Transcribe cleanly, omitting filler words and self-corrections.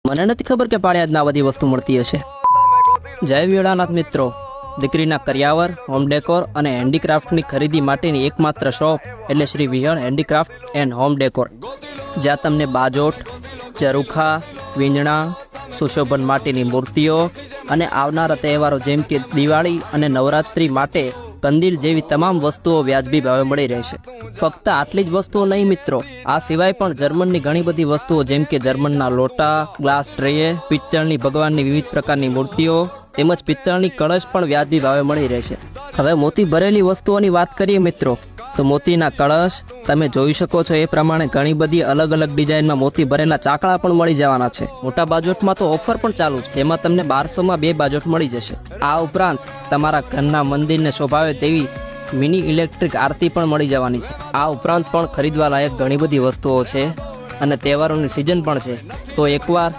મને નથી ખબર કે પાળિયાદના આ બધી વસ્તુ મળતી હશે. જય વીણાનાથ મિત્રો, દીકરીના કરિયાવર, હોમ ડેકોર અને હેન્ડીક્રાફ્ટની ખરીદી માટેની એકમાત્ર શોપ એટલે Shri Vihal handicraft and home decor, જ્યાં તમને બાજોટ, ઝરૂખા, વીંજણા, સુશોભન માટેની મૂર્તિઓ અને આવનારા તહેવારો જેમ કે દિવાળી અને નવરાત્રિ માટે કંદીલ જેવી તમામ વસ્તુઓ વ્યાજબી ભાવે મળી રહેશે. ફક્ત આટલી જ વસ્તુઓ નહીં મિત્રો, આ સિવાય પણ જર્મનની ઘણી બધી વસ્તુઓ જેમ કે જર્મનના લોટા, ગ્લાસ ટ્રે, પિત્તળની ભગવાનની વિવિધ પ્રકારની મૂર્તિઓ તેમજ પિત્તળની કળશ પણ વ્યાજબી ભાવે મળી રહેશે. હવે મોતી ભરેલી વસ્તુઓની વાત કરીએ મિત્રો, તો મોતીના કળશ તમે જોઈ શકો છો એ પ્રમાણે ઘણી બધી અલગ અલગ ડિઝાઇનમાં મોતી ભરેલા ચાકળા પણ મળી જવાના છે. મોટા બાજોટમાં તો ઓફર પણ ચાલુ છે, જેમાં તમને 1200માં 2 બાજોટ મળી જશે. આ ઉપરાંત તમારા ઘરના મંદિરને શોભાવે તેવી મિની ઇલેક્ટ્રિક આરતી પણ મળી જવાની છે. આ ઉપરાંત પણ ખરીદવા લાયક ઘણી બધી વસ્તુઓ છે અને તહેવારોની સિઝન પણ છે, તો એકવાર